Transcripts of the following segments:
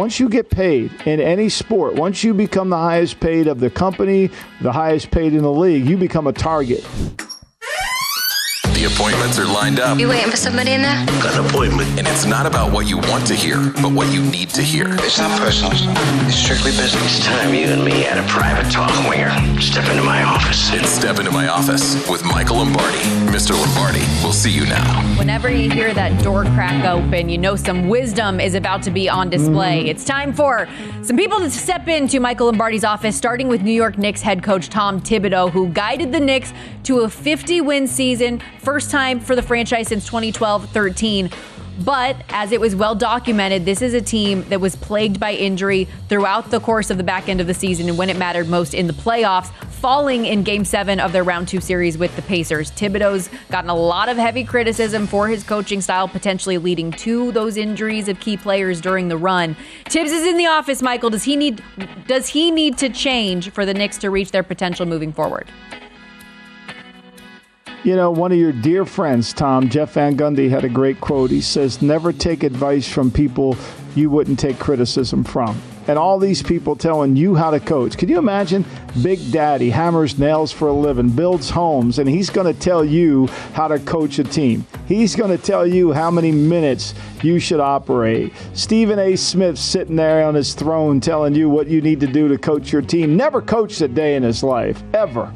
once you get paid in any sport, once you become the highest paid of the company, the highest paid in the league, you become a target. The appointments are lined up. You waiting for somebody in there? Got an appointment. And it's not about what you want to hear, but what you need to hear. It's not personal stuff. It's strictly business. It's time you and me had a private talk, Winger. Step into my office. It's Step Into My Office with Michael Lombardi. Mr. Lombardi, we'll see you now. Whenever you hear that door crack open, you know some wisdom is about to be on display. It's time for some people to step into Michael Lombardi's office, starting with New York Knicks head coach Tom Thibodeau, who guided the Knicks to a 50-win season, first time for the franchise since 2012-13. But as it was well documented, this is a team that was plagued by injury throughout the course of the back end of the season and when it mattered most in the playoffs, falling in Game 7 of their Round 2 series with the Pacers. Thibodeau's gotten a lot of heavy criticism for his coaching style, potentially leading to those injuries of key players during the run. Tibbs is in the office, Michael. Does he need to change for the Knicks to reach their potential moving forward? You know, one of your dear friends, Tom, Jeff Van Gundy, had a great quote. He says, never take advice from people you wouldn't take criticism from. And all these people telling you how to coach. Can you imagine? Big Daddy hammers nails for a living, builds homes, and he's going to tell you how to coach a team. He's going to tell you how many minutes you should operate. Stephen A. Smith sitting there on his throne telling you what you need to do to coach your team. Never coached a day in his life, ever.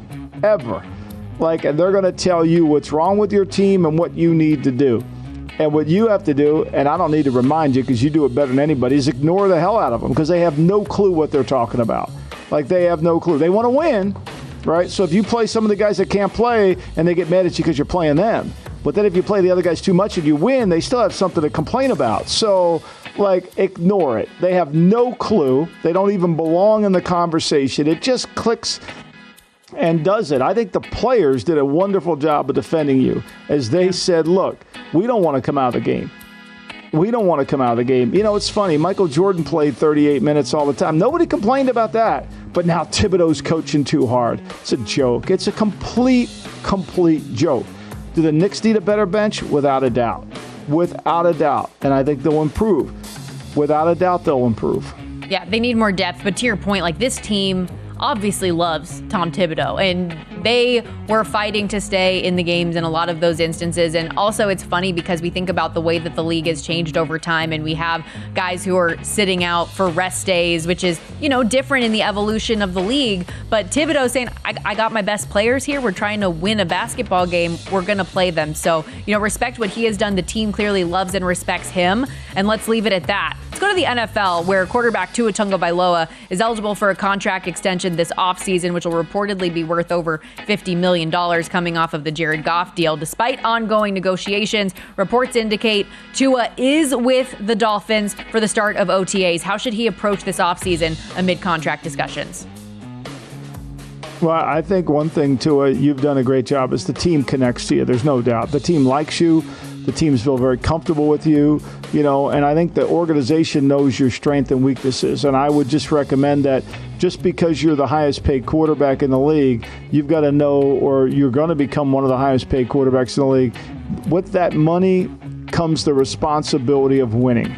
Like, they're going to tell you what's wrong with your team and what you need to do. And what you have to do, and I don't need to remind you because you do it better than anybody, is ignore the hell out of them because they have no clue what they're talking about. Like, they have no clue. They want to win, right? So if you play some of the guys that can't play and they get mad at you because you're playing them, but then if you play the other guys too much and you win, they still have something to complain about. So, like, ignore it. They have no clue. They don't even belong in the conversation. It just clicks and does it. I think the players did a wonderful job of defending you as they said, look, we don't want to come out of the game. We don't want to come out of the game. You know, it's funny. Michael Jordan played 38 minutes all the time. Nobody complained about that. But now Thibodeau's coaching too hard. It's a joke. It's a complete joke. Do the Knicks need a better bench? Without a doubt. Without a doubt. And I think they'll improve. Without a doubt, they'll improve. Yeah, they need more depth. But to your point, like, this team obviously loves Tom Thibodeau, and they were fighting to stay in the games in a lot of those instances. And also, it's funny because we think about the way that the league has changed over time, and we have guys who are sitting out for rest days, which is, you know, different in the evolution of the league. But Thibodeau saying, I got my best players here. We're trying to win a basketball game. We're going to play them. So, you know, respect what he has done. The team clearly loves and respects him. And let's leave it at that. Let's go to the NFL, where quarterback Tua Tagovailoa is eligible for a contract extension this offseason, which will reportedly be worth over $50 million coming off of the Jared Goff deal. Despite ongoing negotiations, reports indicate Tua is with the Dolphins for the start of OTAs. How should he approach this offseason amid contract discussions? Well, I think one thing, Tua, you've done a great job is the team connects to you. There's no doubt. The team likes you. The teams feel very comfortable with you, you know, and I think the organization knows your strengths and weaknesses. And I would just recommend that just because you're the highest paid quarterback in the league, you've got to know, or you're going to become one of the highest paid quarterbacks in the league. With that money comes the responsibility of winning.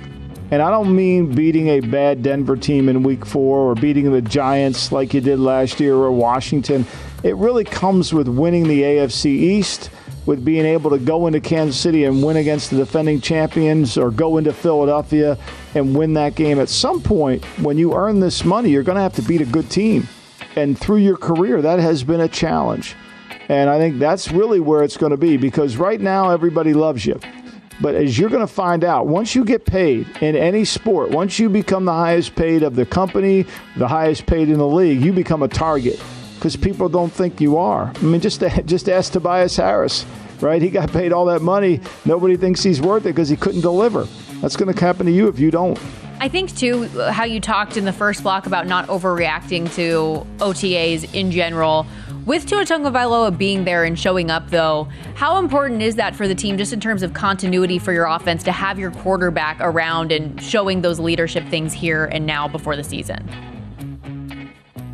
And I don't mean beating a bad Denver team in week 4 or beating the Giants like you did last year or Washington. It really comes with winning the AFC East, with being able to go into Kansas City and win against the defending champions, or go into Philadelphia and win that game. At some point, when you earn this money, you're going to have to beat a good team. And through your career, that has been a challenge. And I think that's really where it's going to be, because right now everybody loves you. But as you're going to find out, once you get paid in any sport, once you become the highest paid of the company, the highest paid in the league, you become a target. Because people don't think you are. I mean, just ask Tobias Harris, right? He got paid all that money. Nobody thinks he's worth it because he couldn't deliver. That's going to happen to you if you don't. I think, too, how you talked in the first block about not overreacting to OTAs in general. With Tua Tagovailoa being there and showing up, though, how important is that for the team just in terms of continuity for your offense to have your quarterback around and showing those leadership things here and now before the season?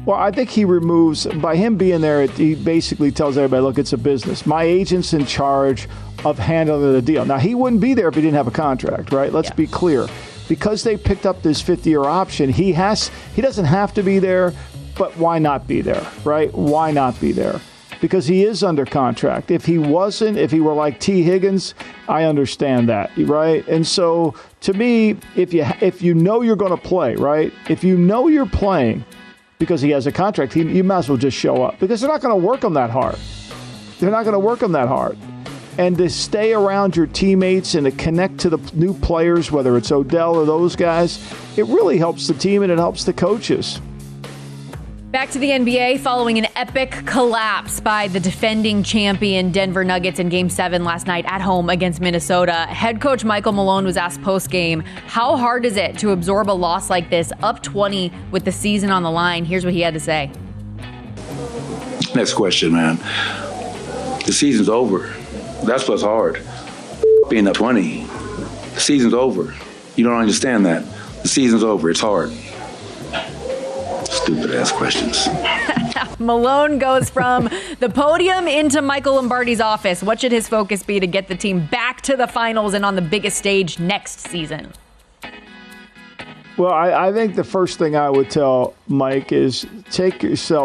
Well, I think he removes, by him being there, he basically tells everybody, look, it's a business. My agent's in charge of handling the deal. Now, he wouldn't be there if he didn't have a contract, right? Let's be clear. because they picked up this 5th-year option, he doesn't have to be there, but why not be there, right? Why not be there? Because he is under contract. If he wasn't, if he were like T. Higgins, I understand that, right? And so, to me, if you know you're going to play, right? If you know you're playing because he has a contract, you might as well just show up because they're not going to work him that hard. They're not going to work him that hard. And to stay around your teammates and to connect to the new players, whether it's Odell or those guys, it really helps the team and it helps the coaches. Back to the NBA, following an epic collapse by the defending champion Denver Nuggets in Game 7 last night at home against Minnesota. Head coach Michael Malone was asked post-game, how hard is it to absorb a loss like this, up 20 with the season on the line? Here's what he had to say. Next question, man. The season's over. That's what's hard. Being up 20. The season's over. You don't understand that. The season's over. It's hard. Stupid-ass questions. Malone goes from the podium into Michael Lombardi's office. What should his focus be to get the team back to the finals and on the biggest stage next season? Well, I think the first thing I would tell Mike is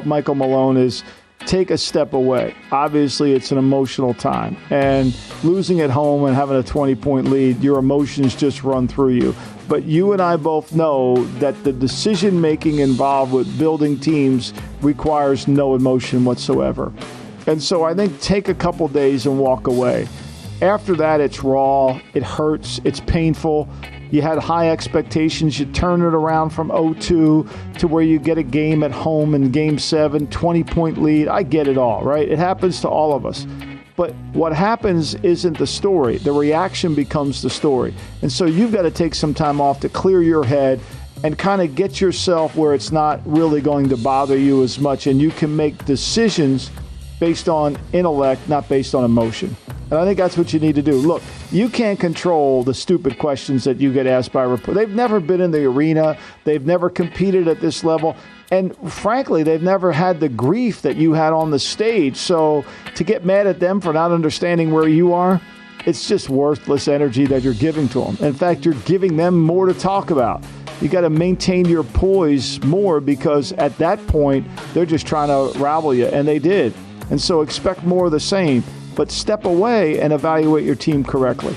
Michael Malone is take a step away. Obviously, it's an emotional time. And losing at home and having a 20-point lead, your emotions just run through you. But you and I both know that the decision-making involved with building teams requires no emotion whatsoever. And so I think take a couple days and walk away. After that, it's raw, it hurts, it's painful. You had high expectations. You turn it around from 0-2 to where you get a game at home in Game 7, 20-point lead. I get it all, right? It happens to all of us. But what happens isn't the story. The reaction becomes the story. And so you've got to take some time off to clear your head and kind of get yourself where it's not really going to bother you as much. And you can make decisions based on intellect, not based on emotion. And I think that's what you need to do. Look, you can't control the stupid questions that you get asked by reporters. They've never been in the arena. They've never competed at this level. And frankly, they've never had the grief that you had on the stage. So to get mad at them for not understanding where you are, it's just worthless energy that you're giving to them. In fact, you're giving them more to talk about. You got to maintain your poise more because at that point, they're just trying to rabble you, and they did. And so expect more of the same, but step away and evaluate your team correctly.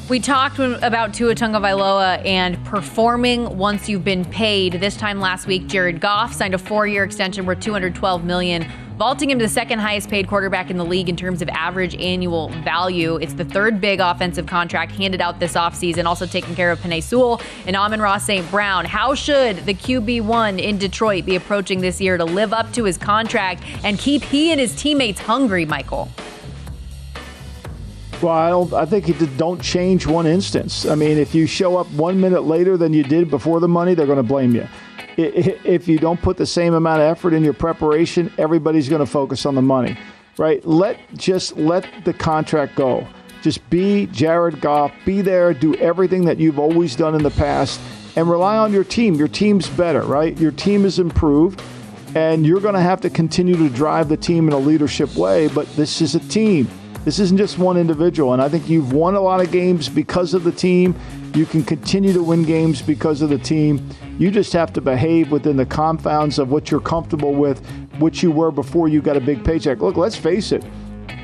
We talked about Tua Tagovailoa and performing once you've been paid. This time last week, Jared Goff signed a 4-year extension worth $212 million, vaulting him to the second highest paid quarterback in the league in terms of average annual value. It's the third big offensive contract handed out this offseason, also taking care of Penei Sewell and Amon-Ra St. Brown. How should the QB1 in Detroit be approaching this year to live up to his contract and keep he and his teammates hungry, Michael? Well, I think don't change one instance. I mean, if you show up 1 minute later than you did before the money, they're going to blame you. If you don't put the same amount of effort in your preparation, everybody's going to focus on the money, right? Let the contract go. Just be Jared Goff. Be there. Do everything that you've always done in the past, and rely on your team. Your team's better, right? Your team is improved, and you're going to have to continue to drive the team in a leadership way. But this is a team. This isn't just one individual, and I think you've won a lot of games because of the team. You can continue to win games because of the team. You just have to behave within the confounds of what you're comfortable with, which you were before you got a big paycheck. Look, let's face it.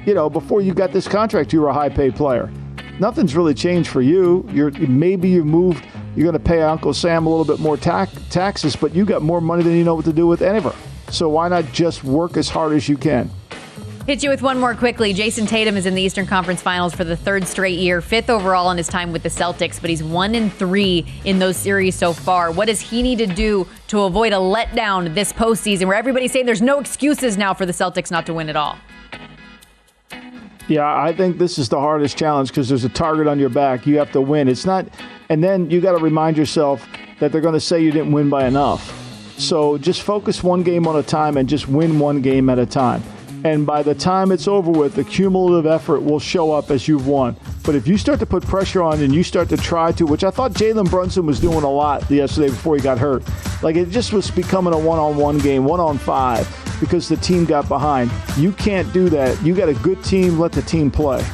Before you got this contract, you were a high-paid player. Nothing's really changed for you. Maybe you moved. You're going to pay Uncle Sam a little bit more taxes, but you got more money than you know what to do with ever. So why not just work as hard as you can? Hit you with one more quickly. Jayson Tatum is in the Eastern Conference Finals for the third straight year, 5th overall in his time with the Celtics, but he's 1-3 in those series so far. What does he need to do to avoid a letdown this postseason where everybody's saying there's no excuses now for the Celtics not to win it all? Yeah, I think this is the hardest challenge because there's a target on your back. You have to win. It's not, and then you got to remind yourself that they're going to say you didn't win by enough. So just focus one game at a time and just win one game at a time. And by the time it's over with, the cumulative effort will show up as you've won. But if you start to put pressure on and you start to try to, which I thought Jalen Brunson was doing a lot yesterday before he got hurt, like it just was becoming a one-on-one game, 1-on-5, because the team got behind. You can't do that. You got a good team, let the team play.